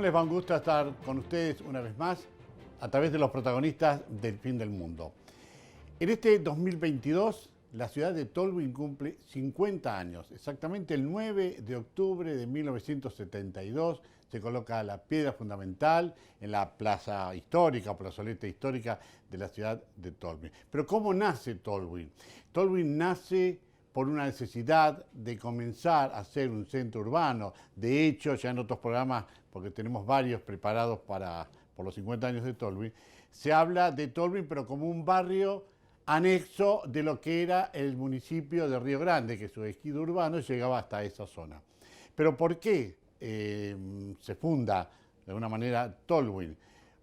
les va un gusto estar con ustedes una vez más a través de los protagonistas del fin del mundo. En este 2022, la ciudad de Tolwyn cumple 50 años. Exactamente el 9 de octubre de 1972 se coloca la piedra fundamental en la plaza histórica, plazoleta histórica de la ciudad de Tolwyn. Pero ¿cómo nace Tolwyn? Tolwyn nace por una necesidad de comenzar a ser un centro urbano. De hecho, ya en otros programas, porque tenemos varios preparados por los 50 años de Tolwyn, se habla de Tolwyn pero como un barrio anexo de lo que era el municipio de Río Grande, que su ejido urbano llegaba hasta esa zona. Pero ¿por qué se funda de alguna manera Tolwyn?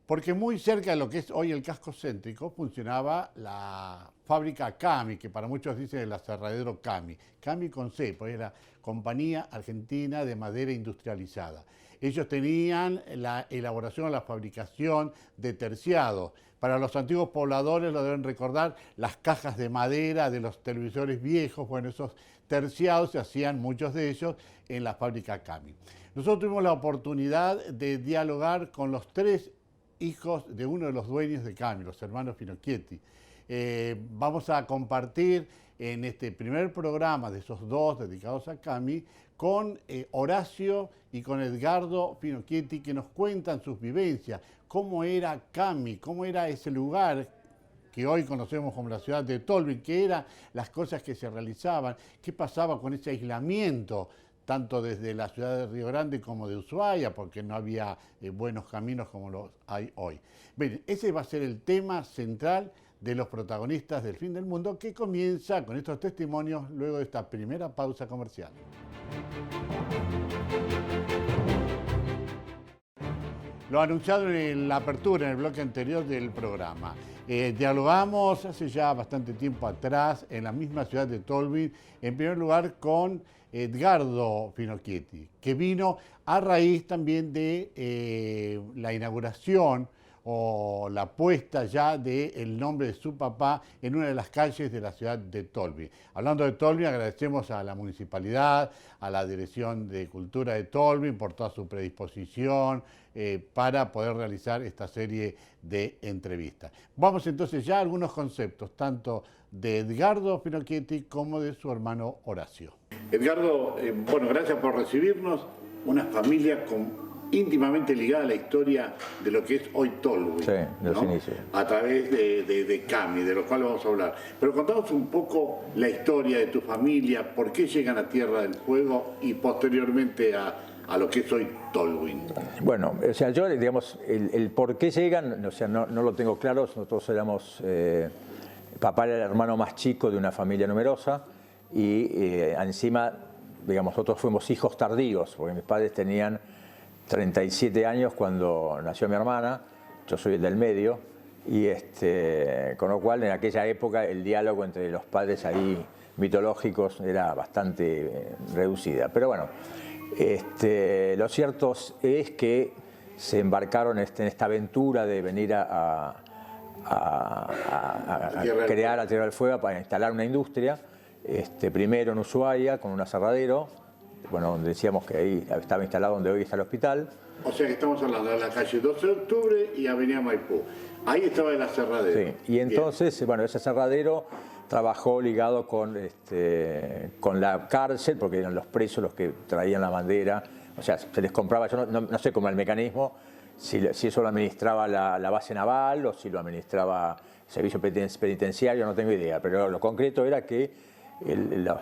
Porque muy cerca de lo que es hoy el casco céntrico funcionaba la fábrica Cami, que para muchos dicen el aserradero Cami. Cami con C, pues era Compañía Argentina de Madera Industrializada. Ellos tenían la elaboración, la fabricación de terciados. Para los antiguos pobladores lo deben recordar, las cajas de madera de los televisores viejos, bueno, esos terciados se hacían muchos de ellos en la fábrica Cami. Nosotros tuvimos la oportunidad de dialogar con los tres hijos de uno de los dueños de Cami, los hermanos Finocchietti. Vamos a compartir en este primer programa de esos dos dedicados a Cami con Horacio y con Edgardo Finocchietti, que nos cuentan sus vivencias, cómo era Cami, cómo era ese lugar que hoy conocemos como la ciudad de Tolwyn, qué eran las cosas que se realizaban, qué pasaba con ese aislamiento, tanto desde la ciudad de Río Grande como de Ushuaia, porque no había buenos caminos como los hay hoy. Bien, ese va a ser el tema central de los protagonistas del fin del mundo, que comienza con estos testimonios luego de esta primera pausa comercial. Lo anunciado en la apertura, en el bloque anterior del programa. Dialogamos hace ya bastante tiempo atrás en la misma ciudad de Tolwyn, en primer lugar con Edgardo Finocchietti, que vino a raíz también de la inauguración o la puesta ya del nombre de su papá en una de las calles de la ciudad de Tolwyn. Hablando de Tolwyn, agradecemos a la municipalidad, a la Dirección de Cultura de Tolwyn por toda su predisposición para poder realizar esta serie de entrevistas. Vamos entonces ya a algunos conceptos, tanto de Edgardo Finocchietti como de su hermano Horacio. Edgardo, bueno, gracias por recibirnos. Una familia íntimamente ligada a la historia de lo que es hoy Tolwyn, sí, de los inicios, a través de Cami, de lo cual vamos a hablar. Pero contanos un poco la historia de tu familia, por qué llegan a Tierra del Fuego y posteriormente a lo que es hoy Tolwyn. Bueno, o sea, yo, digamos, el por qué llegan, o sea, no lo tengo claro. Nosotros éramos, papá era el hermano más chico de una familia numerosa y encima, digamos, nosotros fuimos hijos tardíos, porque mis padres tenían 37 años cuando nació mi hermana, yo soy el del medio, y con lo cual en aquella época el diálogo entre los padres ahí mitológicos era bastante reducida. Pero bueno, lo cierto es que se embarcaron en esta aventura de venir a crear a Tierra del Fuego para instalar una industria, primero en Ushuaia con un aserradero, bueno, donde decíamos que ahí estaba instalado donde hoy está el hospital. O sea que estamos hablando de la calle 12 de octubre y avenida Maipú. Ahí estaba el aserradero. Sí, y entonces, bueno, ese aserradero trabajó ligado con la cárcel, porque eran los presos los que traían la bandera. O sea, se les compraba, yo no sé cómo era el mecanismo, si eso lo administraba la base naval o si lo administraba el servicio penitenciario, no tengo idea. Pero lo concreto era que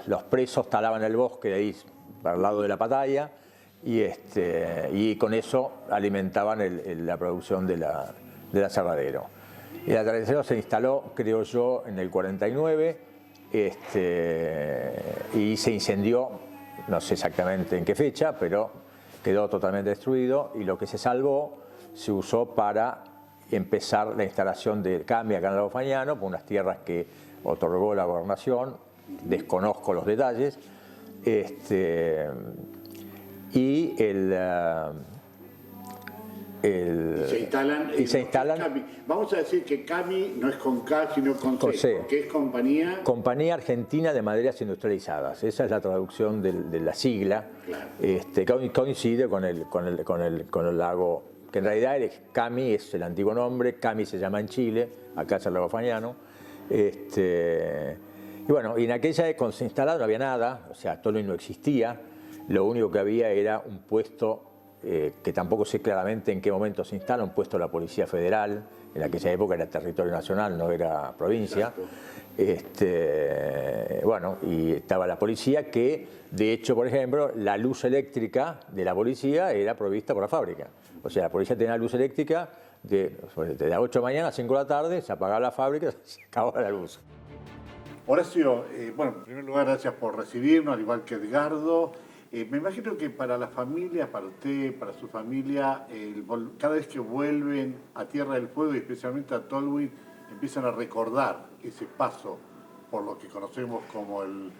los presos talaban el bosque de ahí, al lado de la Pataya, y con eso alimentaban la producción del aserradero. El aserradero se instaló, creo yo, en el 49, y se incendió, no sé exactamente en qué fecha, pero quedó totalmente destruido, y lo que se salvó se usó para empezar la instalación de Cami acá en Lago Fagnano, por unas tierras que otorgó la gobernación, desconozco los detalles, y Y se instalan. Y se instalan. Cami. Vamos a decir que Cami no es con K, sino con C, porque es compañía. Compañía Argentina de Maderas Industrializadas. Esa es la traducción de la sigla. Claro. Coincide con el lago, que en realidad Cami es el antiguo nombre. Cami se llama en Chile, acá es el lago Fagnano. Y bueno, y en aquella cuando se instalaron no había nada, o sea, Tolwyn no existía. Lo único que había era un puesto, que tampoco sé claramente en qué momento se instala, un puesto de la Policía Federal. En aquella época era territorio nacional, no era provincia. Bueno, y estaba la policía que, de hecho, por ejemplo, la luz eléctrica de la policía era provista por la fábrica. O sea, la policía tenía luz eléctrica de las 8 de la mañana a 5 de la tarde, se apagaba la fábrica, se acababa la luz. Horacio, bueno, en primer lugar, gracias por recibirnos, al igual que Edgardo. Me imagino que para la familia, para usted, para su familia, cada vez que vuelven a Tierra del Fuego y especialmente a Tolwyn, empiezan a recordar ese paso por lo que conocemos como el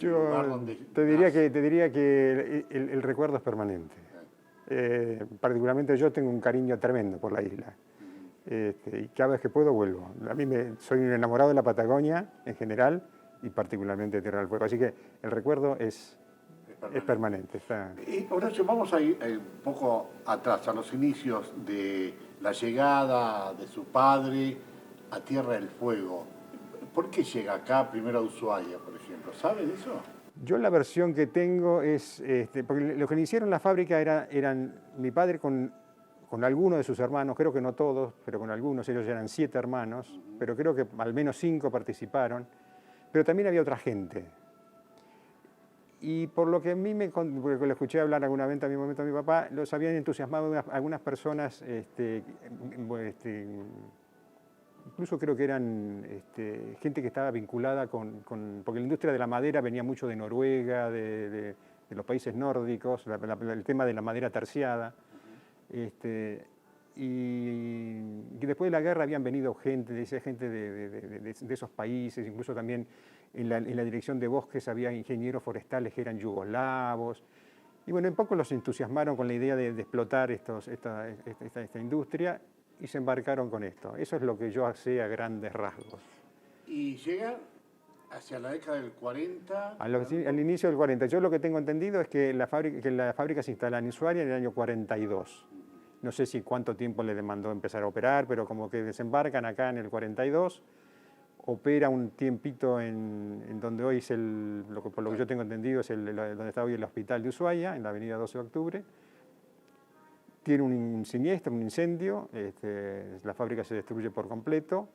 lugar donde... Te diría que el recuerdo es permanente. Particularmente yo tengo un cariño tremendo por la isla. Y cada vez que puedo vuelvo. Soy un enamorado de la Patagonia en general y particularmente de Tierra del Fuego. Así que el recuerdo es permanente. Horacio, vamos a ir un poco atrás, a los inicios de la llegada de su padre a Tierra del Fuego. ¿Por qué llega acá, primero a Ushuaia, por ejemplo? ¿Sabe de eso? Yo la versión que tengo es, porque los que iniciaron la fábrica eran mi padre con algunos de sus hermanos, creo que no todos, pero con algunos, ellos eran 7 hermanos, pero creo que al menos 5 participaron, pero también había otra gente. Y por lo que a mí porque lo escuché hablar alguna vez en mi momento a mi papá, los habían entusiasmado algunas personas, incluso creo que eran gente que estaba vinculada porque la industria de la madera venía mucho de Noruega, de los países nórdicos, el tema de la madera terciada. Y después de la guerra habían venido gente de esos países, incluso también en la dirección de bosques había ingenieros forestales que eran yugoslavos. Y bueno, un poco los entusiasmaron con la idea de explotar esta industria y se embarcaron con esto. Eso es lo que yo sé a grandes rasgos. Y llega hacia la década del 40. Al inicio del 40. Yo lo que tengo entendido es que la fábrica se instala en Ushuaia en el año 42. No sé si cuánto tiempo le demandó empezar a operar, pero como que desembarcan acá en el 42. Opera un tiempito en donde hoy es por lo que yo tengo entendido, es donde está hoy el hospital de Ushuaia, en la avenida 12 de octubre. Tiene un siniestro, un incendio, la fábrica se destruye por completo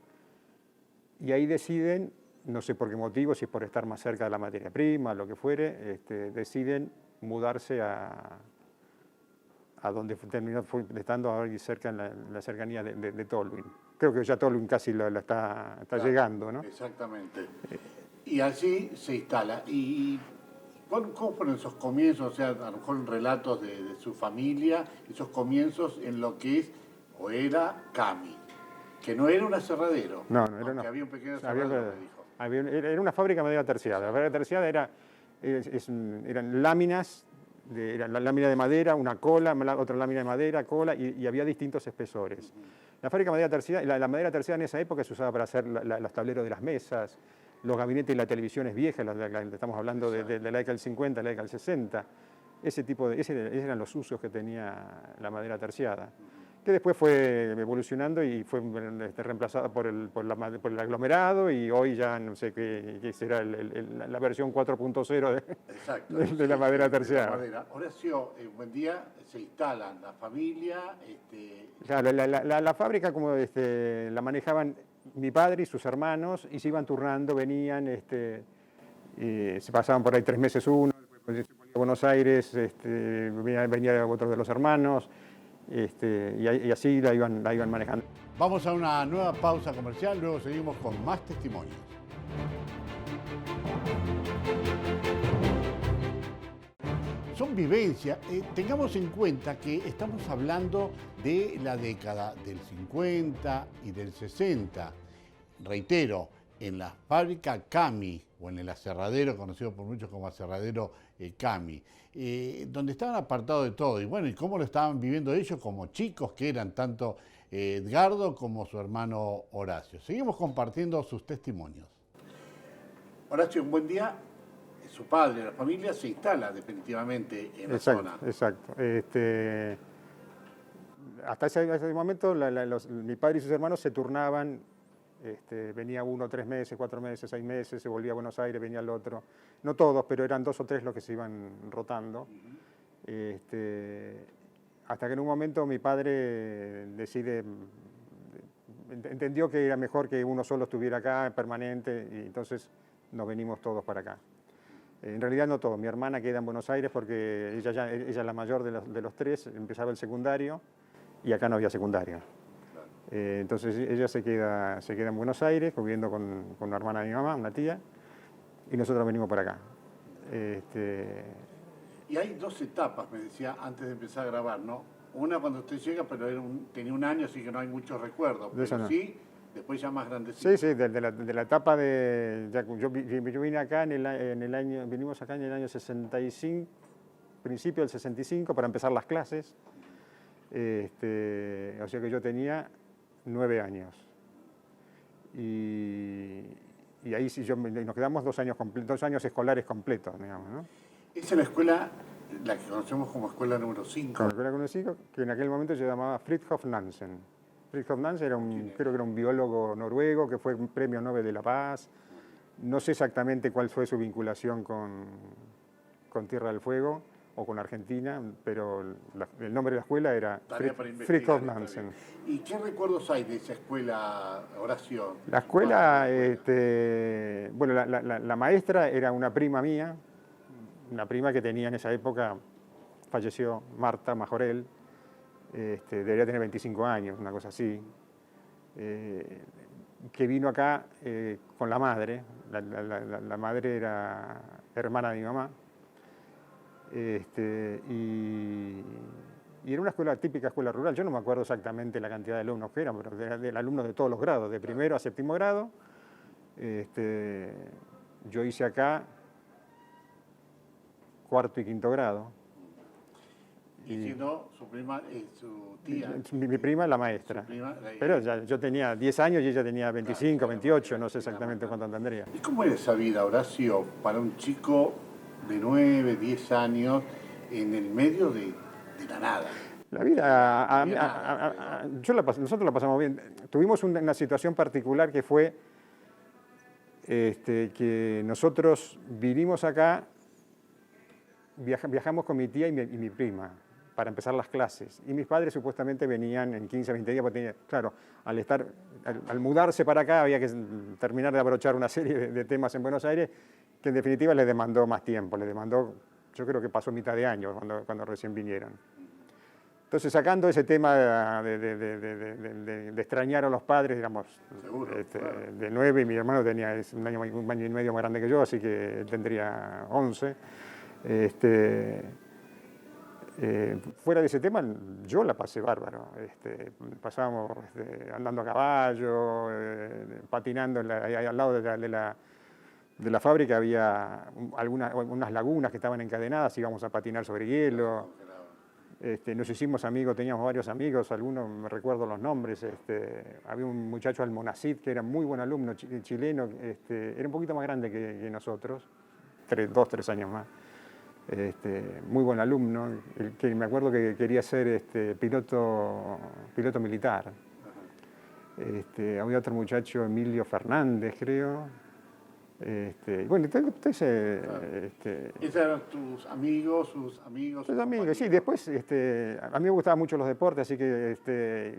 y ahí deciden, no sé por qué motivo, si es por estar más cerca de la materia prima, lo que fuere, deciden mudarse a donde terminó estando ahora cerca en la cercanía de Tolwyn. Creo que ya Tolwyn casi lo está llegando, ¿no? Exactamente. Y así se instala. ¿Y cómo fueron esos comienzos? O sea, a lo mejor relatos de su familia, esos comienzos en lo que es o era Cami, que no era un aserradero. No era una. Había un pequeño aserradero, me dijo. Era una fábrica de madera terciada. La madera terciada eran láminas. Era la lámina de madera, una cola, otra lámina de madera, cola, y había distintos espesores. La fábrica de madera terciada, la madera terciada en esa época se usaba para hacer los tableros de las mesas, los gabinetes y la televisión es vieja, estamos hablando de la década del 50, la década del 60. Esos eran los usos que tenía la madera terciada, que después fue evolucionando y fue reemplazada por el aglomerado, y hoy ya no sé qué será la versión 4.0 de la madera terciada. Horacio, buen día, se instalan la familia. Claro, la fábrica como la manejaban mi padre y sus hermanos y se iban turnando, venían, se pasaban por ahí 3 meses uno, después se volvía a Buenos Aires, venía otro de los hermanos. Y así la iban manejando. Vamos a una nueva pausa comercial, luego seguimos con más testimonios. Son vivencias. Tengamos en cuenta que estamos hablando de la década del 50 y del 60. Reitero, en la fábrica Cami, o en el aserradero, conocido por muchos como aserradero Cami, donde estaban apartados de todo. Y bueno, y cómo lo estaban viviendo ellos como chicos que eran, tanto Edgardo como su hermano Horacio. Seguimos compartiendo sus testimonios. Horacio, un buen día, su padre, la familia se instala definitivamente en la zona. Exacto. Hasta ese momento mi padre y sus hermanos se turnaban. Venía uno 3 meses, 4 meses, 6 meses, se volvía a Buenos Aires, venía el otro. No todos, pero eran 2 o 3 los que se iban rotando. Hasta que en un momento mi padre entendió que era mejor que uno solo estuviera acá, permanente, y entonces nos venimos todos para acá. En realidad no todos, mi hermana queda en Buenos Aires porque ella es la mayor de los 3, empezaba el secundario y acá no había secundario. Entonces ella se queda en Buenos Aires, viviendo con una hermana de mi mamá, una tía, y nosotros venimos para acá. Y hay 2 etapas, me decía, antes de empezar a grabar, ¿no? Una cuando usted llega, pero tenía 1 año, así que no hay muchos recuerdos, pero no. Sí, después ya más grandecito. Sí, de la etapa de... Yo vine acá vinimos acá en el año 65, principio del 65, para empezar las clases. O sea que yo tenía 9 años. Y ahí sí nos quedamos 2 años escolares completos, digamos, ¿no? Esa es la escuela, la que conocemos como escuela número 5. La escuela número 5, que en aquel momento se llamaba Fridtjof Nansen. Fridtjof Nansen creo que era un biólogo noruego que fue un premio Nobel de la Paz. No sé exactamente cuál fue su vinculación con Tierra del Fuego o con Argentina, pero el nombre de la escuela era Fridtjof Nansen. ¿Y qué recuerdos hay de esa escuela, Horacio? La escuela, bueno, la maestra era una prima mía, una prima que tenía en esa época, falleció, Marta Majorel, debería tener 25 años, una cosa así, que vino acá con la madre. La madre era hermana de mi mamá. Y era una escuela típica, escuela rural. Yo no me acuerdo exactamente la cantidad de alumnos que eran, pero de alumnos de todos los grados, de primero a séptimo grado. Yo hice acá 4º y 5º grado. Y si no, su prima es su tía. Mi prima es la maestra. Pero yo tenía 10 años y ella tenía 25, 28, no sé exactamente cuánto tendría. ¿Y cómo era esa vida, Horacio, para un chico de 9, 10 años en el medio de la nada? La vida, nosotros la pasamos bien. Tuvimos una situación particular que fue que nosotros vinimos acá, viajamos con mi tía y mi prima para empezar las clases. Y mis padres supuestamente venían en 15, 20 días, porque claro, al mudarse para acá había que terminar de abrochar una serie de temas en Buenos Aires que en definitiva les demandó más tiempo, yo creo que pasó mitad de año cuando recién vinieron. Entonces, sacando ese tema de extrañar a los padres, digamos, seguro, claro. De 9, y mi hermano tenía un año y medio más grande que yo, así que él tendría 11. Fuera de ese tema, yo la pasé bárbaro. Pasábamos andando a caballo, patinando ahí al lado de la fábrica había unas lagunas que estaban encadenadas, íbamos a patinar sobre hielo. Nos hicimos amigos, teníamos varios amigos, algunos me recuerdo los nombres. Había un muchacho Almonacid que era muy buen alumno chileno, era un poquito más grande que nosotros, 2, 3 años más. Muy buen alumno, que me acuerdo que quería ser piloto militar. Había otro muchacho, Emilio Fernández, creo. Bueno, entonces... ¿Esos eran tus amigos, sus amigos? Sus amigos, sí. Después, a mí me gustaban mucho los deportes, así que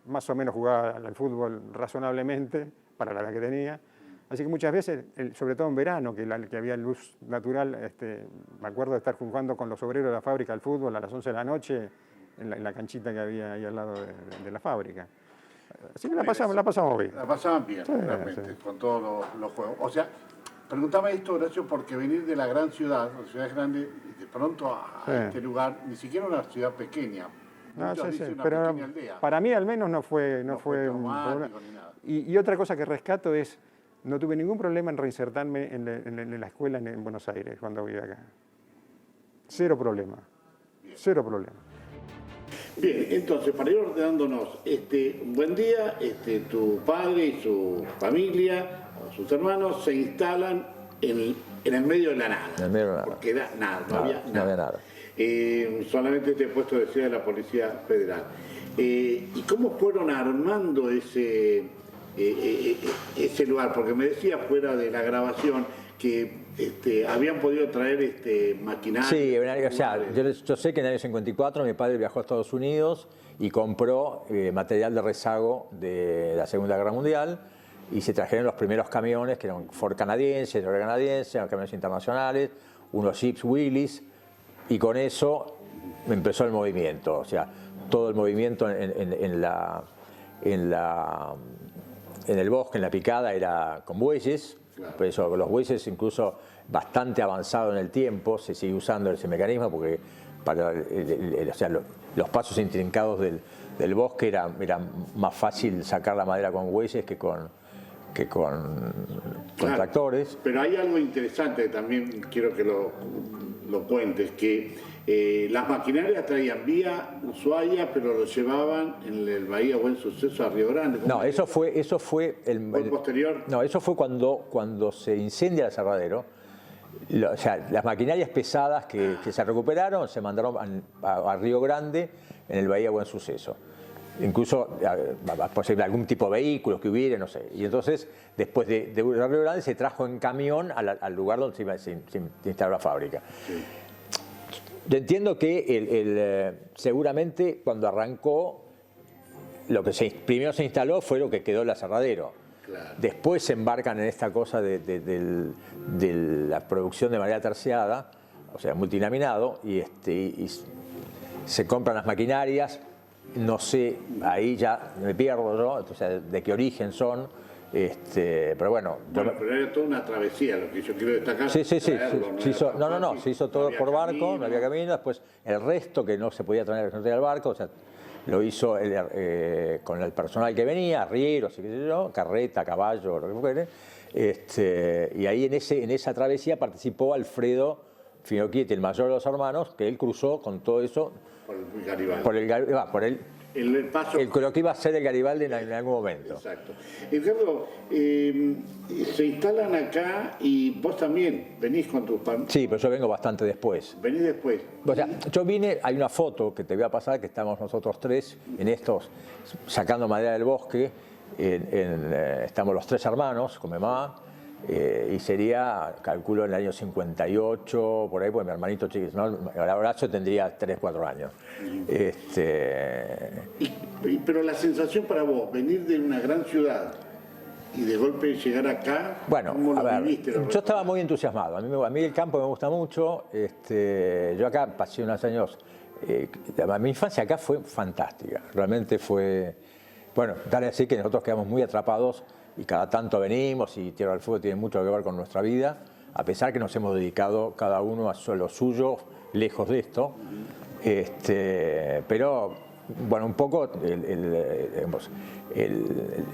más o menos jugaba al fútbol razonablemente, para la edad que tenía. Así que muchas veces, sobre todo en verano, que había luz natural, me acuerdo de estar jugando con los obreros de la fábrica al fútbol a las 11 de la noche, en la canchita que había ahí al lado de la fábrica. Así que la pasamos bien. La pasaban bien, sí, realmente, sí. Con todos los juegos. O sea, preguntaba esto, Horacio, porque venir de la gran ciudad, la ciudad grande, y de pronto a este lugar, ni siquiera una ciudad pequeña. No, sí, pero para mí al menos no fue un problema. Ni nada. Y otra cosa que rescato es No tuve ningún problema en reinsertarme en la escuela en Buenos Aires cuando vivía acá. Cero problema. Cero problema. Bien, entonces, para ir ordenándonos, buen día, tu padre y su familia, o sus hermanos, se instalan en el medio de la nada. En el medio de la nada. Porque era nada, no había nada. No había nada. Solamente este puesto de de la Policía Federal. ¿Y cómo fueron armando ese lugar? Porque me decía fuera de la grabación que habían podido traer maquinaria. Sí, o sea, yo sé que en el año 54 mi padre viajó a Estados Unidos y compró material de rezago de la Segunda Guerra Mundial y se trajeron los primeros camiones, que eran Ford canadienses, eran camiones internacionales, unos Jeeps Willys, y con eso empezó el movimiento. O sea, todo el movimiento en el bosque, en la picada, era con bueyes. Claro. Por eso los bueyes, incluso bastante avanzado en el tiempo, se sigue usando ese mecanismo porque para o sea, los pasos intrincados del bosque era más fácil sacar la madera con bueyes que con claro, tractores. Pero hay algo interesante que también quiero que lo cuentes, que las maquinarias traían vía Ushuaia, pero lo llevaban en el Bahía Buen Suceso a Río Grande. No, eso fue el posterior. No, eso fue cuando se incendia el aserradero. O sea, las maquinarias pesadas que se recuperaron se mandaron a Río Grande en el Bahía Buen Suceso. Incluso posible algún tipo de vehículos que hubiera, no sé. Y entonces, después de Río Grande, se trajo en camión al lugar donde se instaló la fábrica. Sí. Yo entiendo que seguramente cuando arrancó, lo que primero se instaló fue lo que quedó el aserradero. Claro. Después se embarcan en esta cosa de la producción de madera terciada, o sea, multilaminado, y se compran las maquinarias. No sé, ahí ya me pierdo yo, o sea, de qué origen son. Pero bueno. Pero era toda una travesía, lo que yo quiero destacar. Sí. Se hizo todo por barco, no había camino. Después el resto que no se podía traer al barco, o sea, lo hizo con el personal que venía, arrieros y qué sé yo, carreta, caballo, lo que fuere. Y ahí en esa travesía participó Alfredo Finocchieti, el mayor de los hermanos, que él cruzó con todo eso. Por el Garibaldi. Lo que iba a ser el Garibaldi en algún momento. Exacto. Edgardo, se instalan acá y vos también venís con tus familias. Sí, pero yo vengo bastante después. Venís después. O sea, yo vine, hay una foto que te voy a pasar, que estamos nosotros tres en estos, sacando madera del bosque, estamos los tres hermanos con mi mamá. Y sería, calculo, en el año 58, por ahí, porque mi hermanito chiquito, ¿no? Ahora yo tendría 3, 4 años. Pero la sensación para vos, venir de una gran ciudad y de golpe llegar acá, bueno, ¿cómo lo viviste? Yo estaba muy entusiasmado. A mí el campo me gusta mucho. Yo acá pasé unos años. Mi infancia acá fue fantástica. Realmente fue. Bueno, tal es así que nosotros quedamos muy atrapados. Y cada tanto venimos, y Tierra del Fuego tiene mucho que ver con nuestra vida, a pesar que nos hemos dedicado cada uno a lo suyo, lejos de esto. Pero, bueno, un poco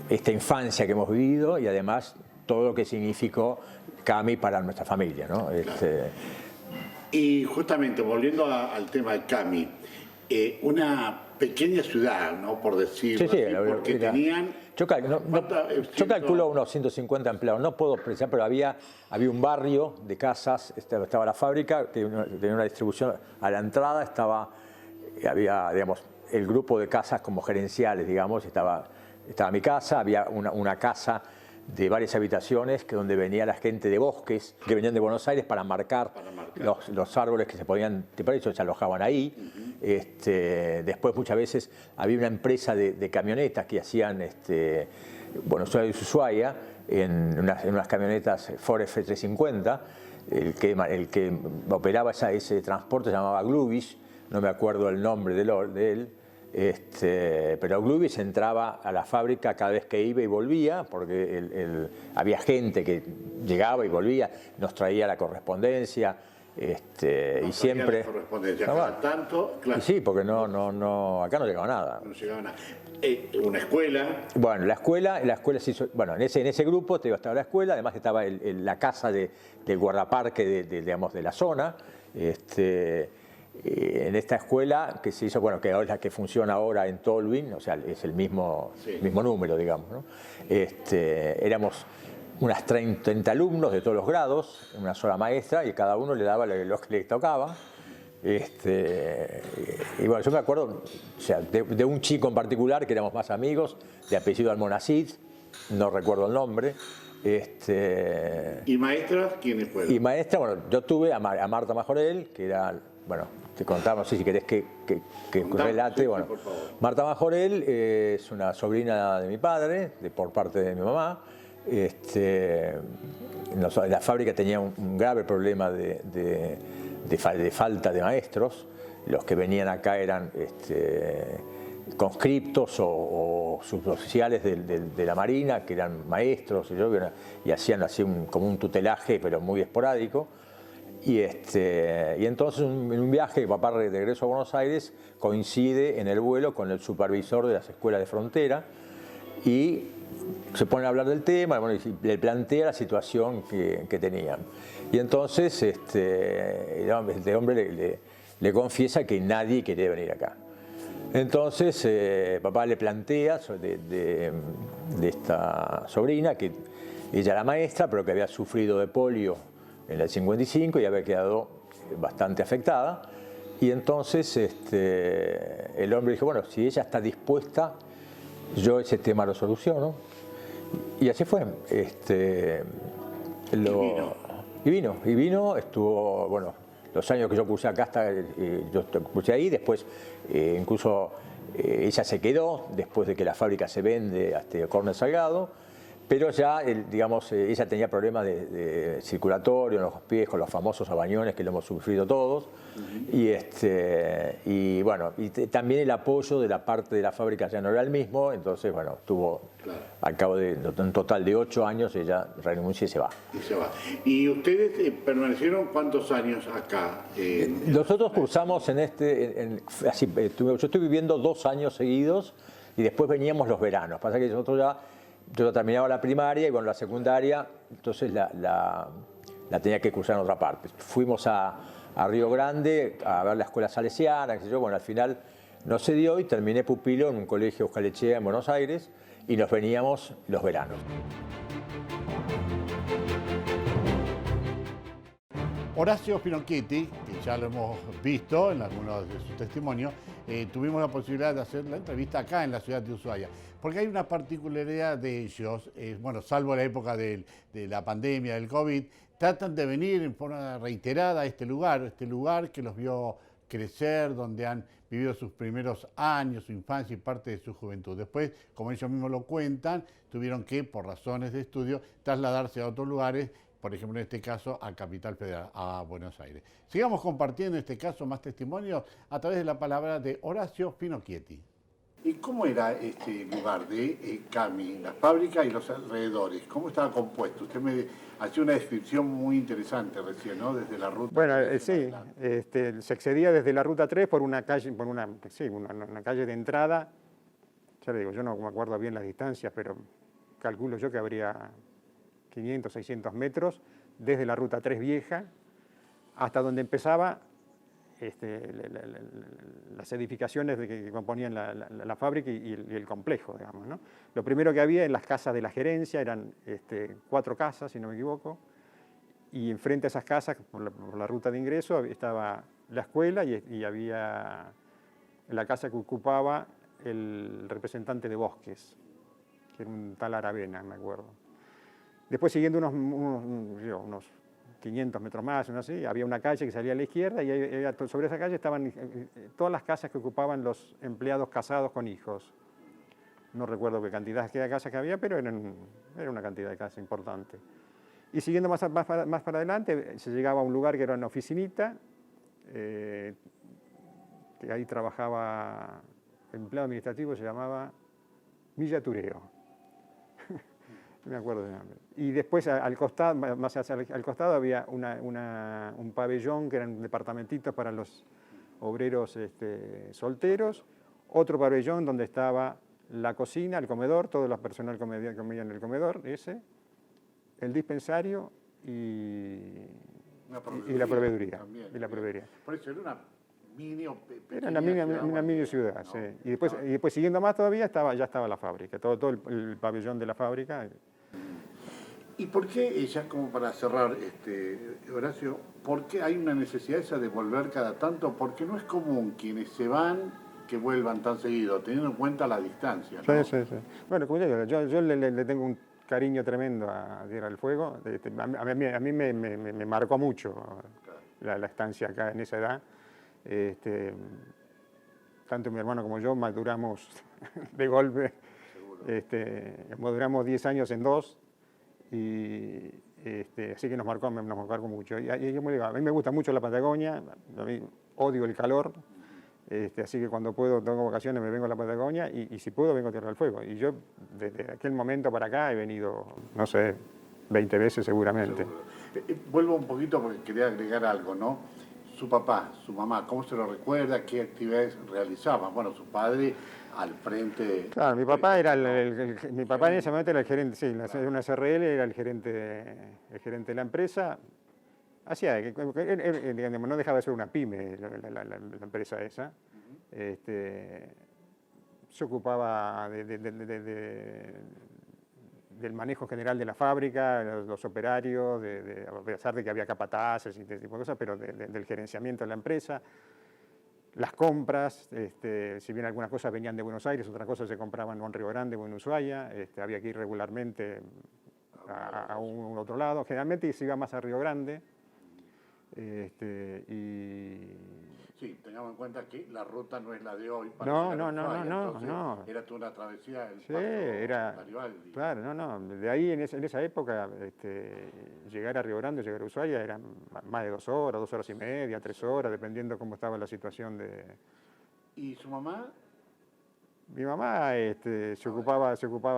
esta infancia que hemos vivido y además todo lo que significó Cami para nuestra familia, ¿no? Y justamente, volviendo al tema de Cami, una pequeña ciudad, ¿no? Por decirlo así, porque tenían... Yo calculo unos 150 empleados, no puedo precisar, pero había un barrio de casas, estaba la fábrica, tenía una distribución a la entrada, había, digamos, el grupo de casas como gerenciales, digamos, estaba mi casa, había una casa de varias habitaciones donde venía la gente de bosques que venían de Buenos Aires para marcar. Los árboles que se podían tipar, ellos se alojaban ahí. Después muchas veces había una empresa de camionetas que hacían Buenos Aires y Ushuaia en unas camionetas Ford F350. El que operaba ese transporte se llamaba Glubis, no me acuerdo el nombre de él. Pero Glubis entraba a la fábrica cada vez que iba y volvía, porque había gente que llegaba y volvía, nos traía la correspondencia, No y siempre... la correspondencia, No, cada tanto, claro. Y sí, porque acá no llegaba nada. No llegaba nada. Una escuela. Bueno, la escuela se hizo, bueno, en ese grupo estaba la escuela, además estaba la casa del guardaparque digamos, de la zona. En esta escuela que se hizo, bueno, que es la que funciona ahora en Tolwyn, o sea, es el mismo número, digamos, ¿no? Éramos unas 30 alumnos de todos los grados, una sola maestra, y cada uno le daba lo que le tocaba. Y bueno, yo me acuerdo, o sea, de un chico en particular que éramos más amigos, de apellido Almonacid, no recuerdo el nombre. ¿Y maestras quiénes fueron? Y maestra, bueno, yo tuve a Marta Majorel, que era, bueno, te contaba, no sé si querés que relate. Sí, bueno, por favor. Marta Majorel es una sobrina de mi padre, por parte de mi mamá. La fábrica tenía un grave problema de falta de maestros. Los que venían acá eran conscriptos o suboficiales de la Marina, que eran maestros y hacían así como un tutelaje, pero muy esporádico. Y entonces en un viaje, papá de regreso a Buenos Aires, coincide en el vuelo con el supervisor de las escuelas de frontera y se ponen a hablar del tema, bueno, y le plantea la situación que tenían. Y entonces este hombre le confiesa que nadie quería venir acá. Entonces papá le plantea de esta sobrina, que ella era maestra, pero que había sufrido de polio en el 55 y había quedado bastante afectada. Y entonces el hombre dijo, bueno, si ella está dispuesta, yo ese tema lo soluciono. Y así fue. Y vino, estuvo, bueno, los años que yo cursé acá, yo cursé ahí, después incluso ella se quedó, después de que la fábrica se vende a Cornel Salgado, pero ya, digamos, ella tenía problemas de circulatorio en los pies, con los famosos abañones que lo hemos sufrido todos. Y bueno, también el apoyo de la parte de la fábrica ya no era el mismo, entonces, bueno, al cabo de un total de 8 años, ella renuncia y se va. ¿Y ustedes permanecieron cuántos años acá? Nosotros cursamos yo estoy viviendo 2 años seguidos y después veníamos los veranos. Pasa que yo terminaba la primaria y bueno, la secundaria, entonces la tenía que cursar en otra parte. Fuimos a Río Grande a ver la escuela salesiana, qué sé yo. Bueno, al final no se dio y terminé pupilo en un colegio Euskal Etxea en Buenos Aires y nos veníamos los veranos. Horacio Finocchietti, que ya lo hemos visto en algunos de sus testimonios, tuvimos la posibilidad de hacer la entrevista acá en la ciudad de Ushuaia, porque hay una particularidad de ellos, bueno, salvo la época de la pandemia, del COVID, tratan de venir en forma reiterada a este lugar que los vio crecer, donde han vivido sus primeros años, su infancia y parte de su juventud. Después, como ellos mismos lo cuentan, tuvieron que, por razones de estudio, trasladarse a otros lugares, por ejemplo, en este caso, a Capital Federal, a Buenos Aires. Sigamos compartiendo en este caso más testimonios a través de la palabra de Horacio Finocchietti. ¿Y cómo era este lugar de Cami, la fábrica y los alrededores? ¿Cómo estaba compuesto? Usted me hacía una descripción muy interesante recién, ¿no? Desde la ruta. Bueno, sí, se accedía desde la ruta 3 por una calle, una calle de entrada. Ya le digo, yo no me acuerdo bien las distancias, pero calculo yo que habría 500, 600 metros, desde la ruta 3 vieja hasta donde empezaba las edificaciones que componían la fábrica y el complejo, digamos, ¿no? Lo primero que había en las casas de la gerencia eran 4 casas, si no me equivoco, y enfrente a esas casas, por la ruta de ingreso, estaba la escuela y había la casa que ocupaba el representante de Bosques, que era un tal Aravena, me acuerdo. Después, siguiendo unos 500 metros más, no sé, había una calle que salía a la izquierda y sobre esa calle estaban todas las casas que ocupaban los empleados casados con hijos. No recuerdo qué cantidad de casas que había, pero era una cantidad de casas importante. Y siguiendo más para adelante, se llegaba a un lugar que era una oficinita, que ahí trabajaba, el empleado administrativo se llamaba Villa Tureo. No me acuerdo del nombre. Y después al costado, más hacia al costado había un pabellón que eran departamentitos para los obreros solteros, otro pabellón donde estaba la cocina, el comedor, todo el personal comía en el comedor, el dispensario y la proveeduría. También, y la proveeduría. Por eso era una mini o Era una mini ciudad, sí. Y después siguiendo más todavía ya estaba la fábrica, todo el pabellón de la fábrica. ¿Y por qué, ya como para cerrar, Horacio, por qué hay una necesidad esa de volver cada tanto? Porque no es común quienes se van que vuelvan tan seguido, teniendo en cuenta la distancia, ¿no? Sí. Bueno, como digo, yo le tengo un cariño tremendo a Tierra del Fuego. A mí me marcó mucho la estancia acá en esa edad. Tanto mi hermano como yo maduramos de golpe. Maduramos 10 años en 2. Y así que nos marcó mucho. Y como digo, a mí me gusta mucho la Patagonia, a mí odio el calor, así que cuando puedo, tengo vacaciones, me vengo a la Patagonia y si puedo vengo a Tierra del Fuego. Y yo desde aquel momento para acá he venido, no sé, 20 veces seguramente. Vuelvo un poquito porque quería agregar algo, ¿no? Su papá, su mamá, ¿cómo se lo recuerda? ¿Qué actividades realizaban? Bueno, su padre al frente. Claro, mi papá era mi papá en ese momento era el gerente, sí, era una SRL, era el gerente de la empresa. Digamos, no dejaba de ser una pyme la empresa esa. Se ocupaba del manejo general de la fábrica, los operarios, a pesar de que había capataces y ese tipo de cosas, pero del gerenciamiento de la empresa. Las compras, si bien algunas cosas venían de Buenos Aires, otras cosas se compraban en Río Grande o en Ushuaia, había que ir regularmente a un otro lado. Generalmente se iba más a Río Grande. Sí, tengamos en cuenta que la ruta no es la de hoy. No. Era toda una travesía del Sí, era. Garibaldi. Claro, De ahí en esa época, llegar a Río Grande, llegar a Ushuaia, eran más de 2 horas, 2 horas y media, 3 horas, dependiendo cómo estaba la situación de. ¿Y su mamá? Mi mamá se ocupaba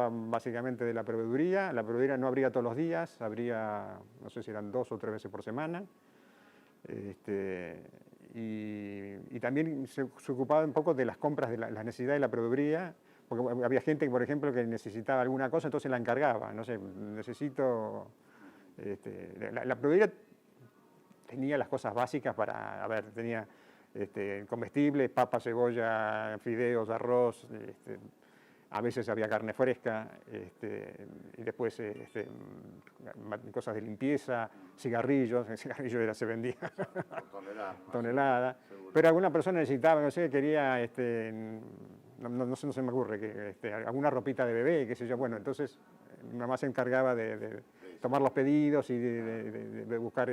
básicamente de la proveeduría. La proveeduría no abría todos los días, abría, no sé si eran 2 o 3 veces por semana. Y también se ocupaba un poco de las compras, de las necesidades de la proveeduría, porque había gente, por ejemplo, que necesitaba alguna cosa, entonces la encargaba. No sé, necesito. La proveeduría tenía las cosas básicas para. A ver, tenía comestibles, papa, cebolla, fideos, arroz. A veces había carne fresca, y después cosas de limpieza, cigarrillos, el cigarrillo se vendía tonelada. Pero alguna persona necesitaba, no sé, quería, no se me ocurre, que alguna ropita de bebé, qué sé yo. Bueno, entonces mi mamá se encargaba de tomar los pedidos y de buscar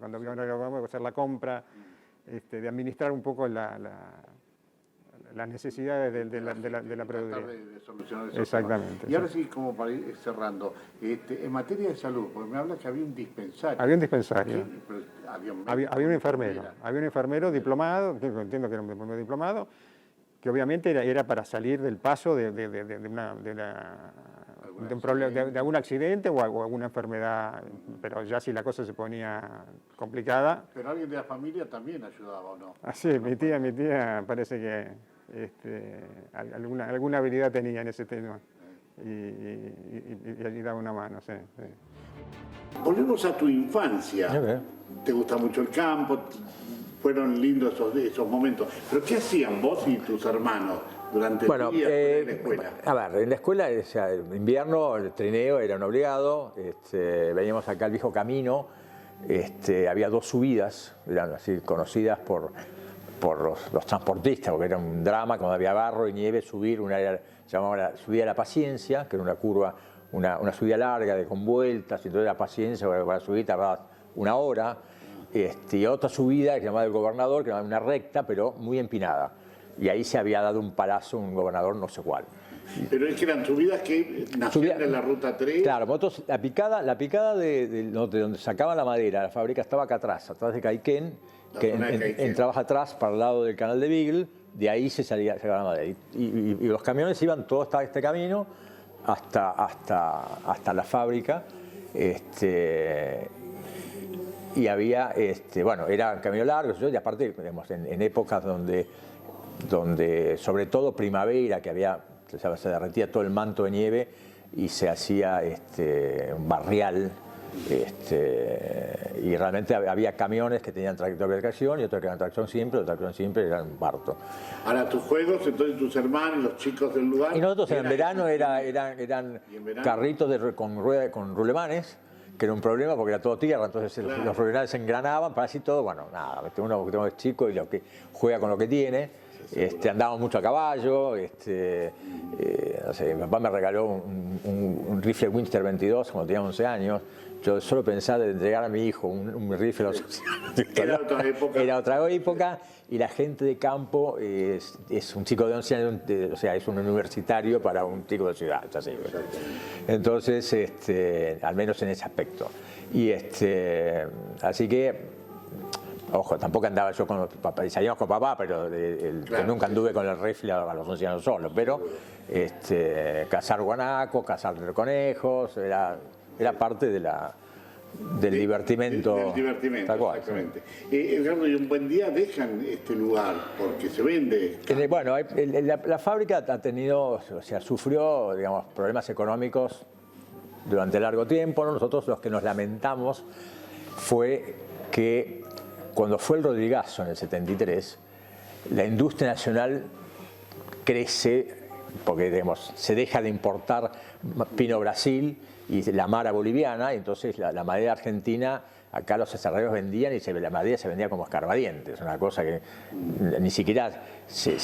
cuando había que hacer la compra, de administrar un poco las necesidades de la proveeduría. Exactamente. Y ahora sí, como para ir cerrando, en materia de salud, porque me habla que había un dispensario. Había un dispensario. Sí, había un enfermero. Había un enfermero diplomado, que entiendo que era un enfermero diplomado, que obviamente era para salir del paso de algún accidente o alguna enfermedad, pero ya si la cosa se ponía complicada. Pero alguien de la familia también ayudaba, ¿o no? Sí, mi tía parece que alguna habilidad tenía en ese tema y daba una mano, sí. Volvemos a tu infancia. Te gusta mucho el campo, fueron lindos esos momentos. ¿Pero qué hacían vos y tus hermanos durante el día en la escuela? A ver, en la escuela, o sea, el invierno, el trineo era un obligado, veníamos acá al viejo camino, había 2 subidas, eran así conocidas por los transportistas, porque era un drama cuando había barro y nieve, subir, una era, se llamaba la subida de la Paciencia, que era una curva, una subida larga con vueltas, y entonces la Paciencia para subir tardaba 1 hora, y otra subida que se llamaba el Gobernador, que era una recta, pero muy empinada, y ahí se había dado un palazo un gobernador no sé cuál. Pero es que eran subidas que nacían en la ruta 3. Claro, nosotros, la picada de donde sacaban la madera, la fábrica estaba acá atrás de Caiquén, que entrabas atrás para el lado del canal de Beagle, de ahí se sacaba la madera. Y los camiones iban todos hasta este camino, hasta la fábrica. Y había, bueno, era un camino largo, y aparte, digamos, en épocas donde, sobre todo primavera, que se derretía todo el manto de nieve y se hacía un barrial, y realmente había camiones que tenían tractor de tracción y otros que eran tracción simple eran Barto. Ahora, tus juegos, entonces tus hermanos, los chicos del lugar... Y nosotros en verano eran carritos con rulemanes, que era un problema porque era todo tierra, entonces claro, los rulemanes se engranaban, para así todo, bueno, nada, uno es chico y lo que juega con lo que tiene. Andábamos mucho a caballo, no sé, mi papá me regaló un rifle Winchester 22 cuando tenía 11 años. Yo solo pensaba de entregar a mi hijo un rifle. Era otra época. Era otra época y la gente de campo es un chico de 11 años, o sea, es un universitario para un chico de ciudad. Así. Entonces, al menos en ese aspecto. Y así que... Ojo, tampoco andaba yo con papá, salíamos con papá, pero claro, nunca anduve con el rifle a los 11 años solo. Pero cazar guanacos, cazar conejos, era parte del divertimento. Del divertimento, tal cual, exactamente. Edgardo, y un buen día dejan este lugar porque se vende. Bueno, la fábrica ha tenido, o sea, sufrió, digamos, problemas económicos durante largo tiempo, ¿no? Nosotros los que nos lamentamos fue que cuando fue el Rodrigazo en el 73, la industria nacional crece porque, digamos, se deja de importar pino Brasil y la mara boliviana, y entonces la madera argentina, acá los aserraderos vendían y la madera se vendía como escarbadientes, una cosa que ni siquiera se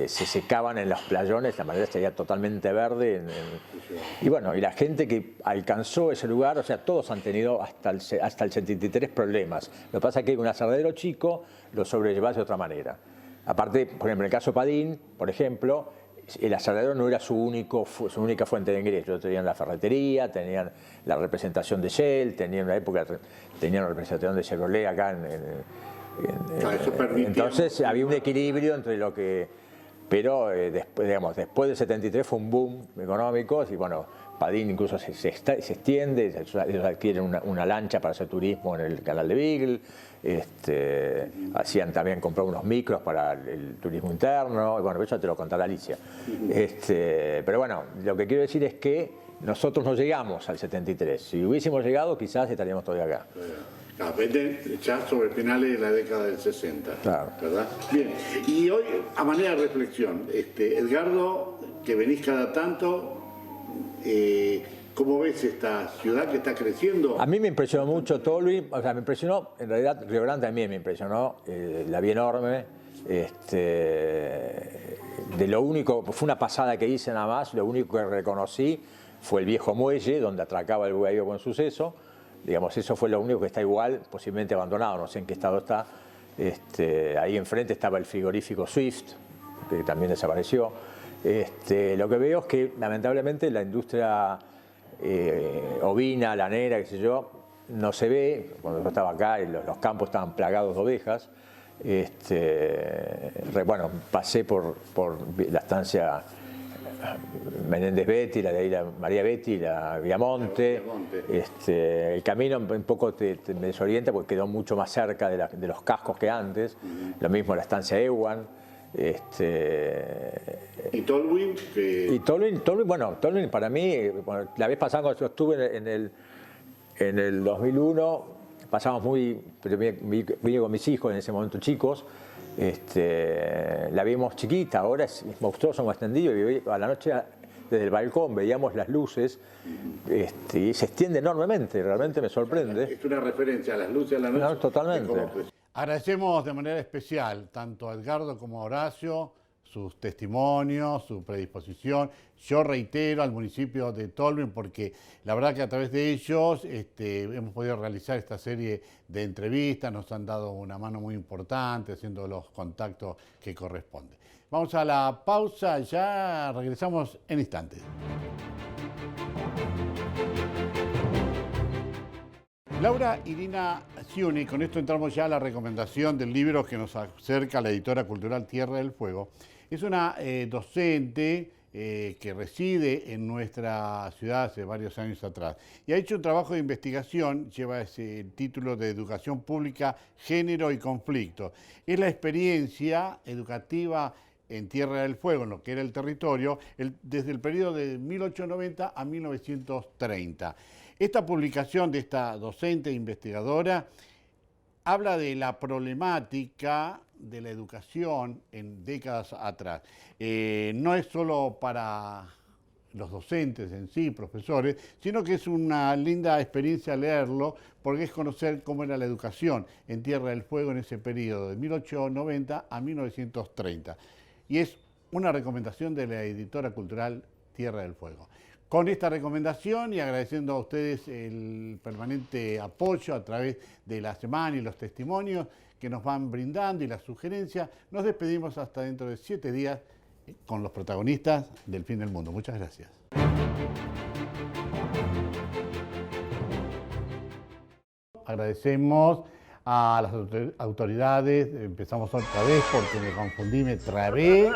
secaban en los playones, la madera estaría totalmente verde. Y bueno, y la gente que alcanzó ese lugar, o sea, todos han tenido hasta el 73 problemas. Lo que pasa es que un aserradero chico lo sobrellevaba de otra manera. Aparte, por ejemplo, en el caso Padín, por ejemplo, el aserradero no era su única fuente de ingresos. Tenían la ferretería, tenían la representación de Shell, tenían una época tenían la representación de Chevrolet acá entonces había un equilibrio entre lo que... Pero después del 73 fue un boom económico y bueno, Padín incluso se extiende, ellos adquieren una lancha para hacer turismo en el canal de Beagle, hacían también, comprar unos micros para el turismo interno, y bueno, eso te lo contará Alicia. Pero bueno, lo que quiero decir es que nosotros no llegamos al 73, si hubiésemos llegado quizás estaríamos todavía acá. Claro, ya sobre finales de la década del 60, claro, ¿verdad? Bien, y hoy, a manera de reflexión, Edgardo, que venís cada tanto, ¿cómo ves esta ciudad que está creciendo? A mí me impresionó mucho Tolwyn, o sea, me impresionó, en realidad Río Grande también me impresionó, la vi enorme, de lo único, fue una pasada que hice nada más, lo único que reconocí fue el viejo muelle donde atracaba el Buey Buen Suceso. Digamos, eso fue lo único que está igual, posiblemente abandonado, no sé en qué estado está. Ahí enfrente estaba el frigorífico Swift, que también desapareció. Lo que veo es que, lamentablemente, la industria ovina, lanera, qué sé yo, no se ve. Cuando yo estaba acá, los campos estaban plagados de ovejas. Bueno, pasé por la estancia Menéndez Betty, la de ahí, la María Betty, la Viamonte. El camino un poco me desorienta porque quedó mucho más cerca de los cascos que antes. Lo mismo la estancia Ewan. ¿Y Tolwyn? Y Tolwyn, bueno, Tolwyn para mí, bueno, la vez pasada cuando yo estuve en el 2001, pasamos vine con mis hijos en ese momento chicos. La vimos chiquita, ahora es monstruoso, más extendido, y a la noche desde el balcón veíamos las luces y se extiende enormemente, realmente me sorprende. Es una referencia a las luces a la noche. No, totalmente. Agradecemos de manera especial tanto a Edgardo como a Horacio sus testimonios, su predisposición. Yo reitero al municipio de Tolwyn porque la verdad que a través de ellos hemos podido realizar esta serie de entrevistas, nos han dado una mano muy importante haciendo los contactos que corresponden. Vamos a la pausa, ya regresamos en instantes. Laura Irina Ciuni, con esto entramos ya a la recomendación del libro que nos acerca la editora cultural Tierra del Fuego. Es una docente que reside en nuestra ciudad hace varios años atrás. Y ha hecho un trabajo de investigación, lleva el título de Educación Pública, Género y Conflicto. Es la experiencia educativa en Tierra del Fuego, en lo que era el territorio, desde el periodo de 1890 a 1930. Esta publicación de esta docente e investigadora habla de la problemática de la educación en décadas atrás. No es solo para los docentes en sí, profesores, sino que es una linda experiencia leerlo, porque es conocer cómo era la educación en Tierra del Fuego en ese periodo, de 1890 a 1930. Y es una recomendación de la editora cultural Tierra del Fuego. Con esta recomendación y agradeciendo a ustedes el permanente apoyo a través de la semana y los testimonios que nos van brindando y las sugerencias, nos despedimos hasta dentro de 7 días con los protagonistas del fin del mundo. Muchas gracias. Agradecemos a las autoridades, empezamos otra vez porque me confundí, me trabé.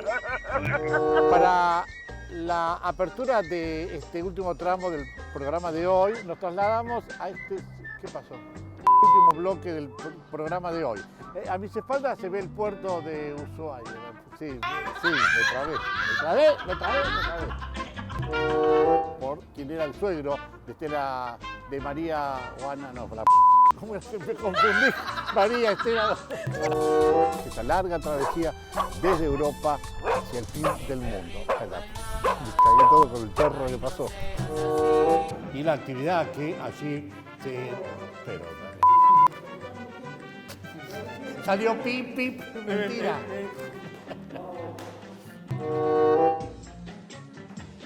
Para la apertura de este último tramo del programa de hoy, nos trasladamos a este... ¿Qué pasó? Último bloque del programa de hoy. A mis espaldas se ve el puerto de Ushuaia. Sí, me trabé. Por quien era el suegro de Estela, de María Juana, no, por la... ¿Cómo es que me confundí? María Estela. Esta larga travesía desde Europa hacia el fin del mundo. Me caí todo con el chorro que pasó. Y la actividad que allí se... Pero, salió pip, pip, mentira.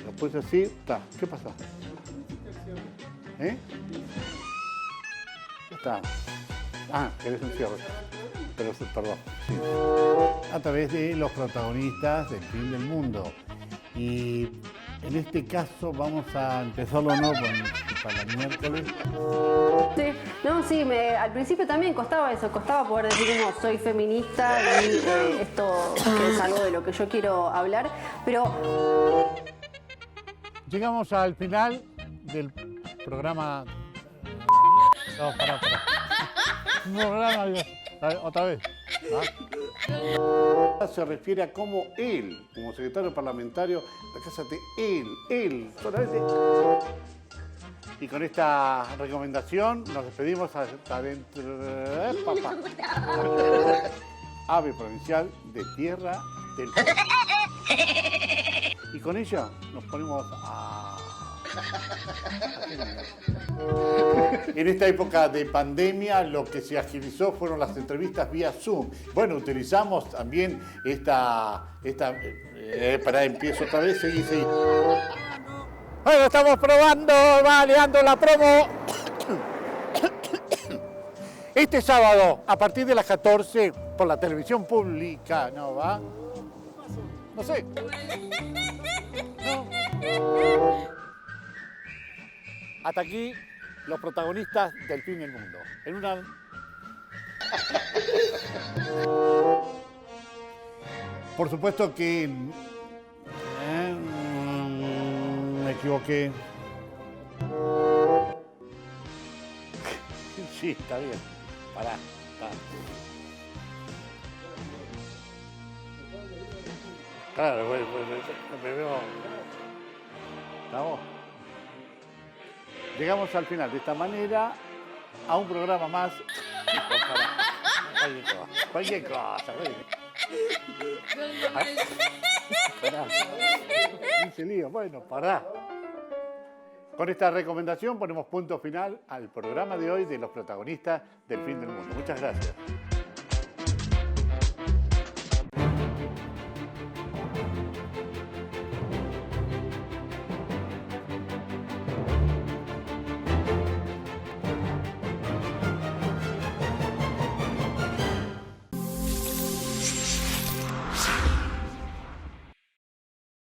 Lo puse así, está. ¿Qué pasó? ¿Eh? Ya está. Ah, querés un cierre. Pero, perdón. Sí. A través de los protagonistas del fin del mundo. Y en este caso vamos a empezarlo no para el miércoles. Sí, no, sí, al principio también costaba eso, costaba poder decir no, soy feminista y esto que es algo de lo que yo quiero hablar, pero... Llegamos al final del programa... No, pará. Programa, otra vez. ¿Ah? Se refiere a cómo él, como secretario parlamentario, la casa de él, solamente... Y con esta recomendación nos despedimos hasta dentro de papá. Ave provincial de Tierra del Fuego. Y con ella nos ponemos a... En esta época de pandemia lo que se agilizó fueron las entrevistas vía Zoom. Bueno, utilizamos también empiezo otra vez, seguí. Bueno, estamos probando, baleando la promo. Este sábado, a partir de las 14, por la televisión pública, ¿no va? No sé. No. Hasta aquí los protagonistas del fin del mundo. En una... Por supuesto que... me equivoqué. Sí, está bien. Pará. Claro, bueno, me veo... ¿Estamos? Llegamos al final de esta manera a un programa más. Cualquier cosa. Pará. Dice lío. Bueno, pará. Con esta recomendación ponemos punto final al programa de hoy de los protagonistas del fin del mundo. Muchas gracias.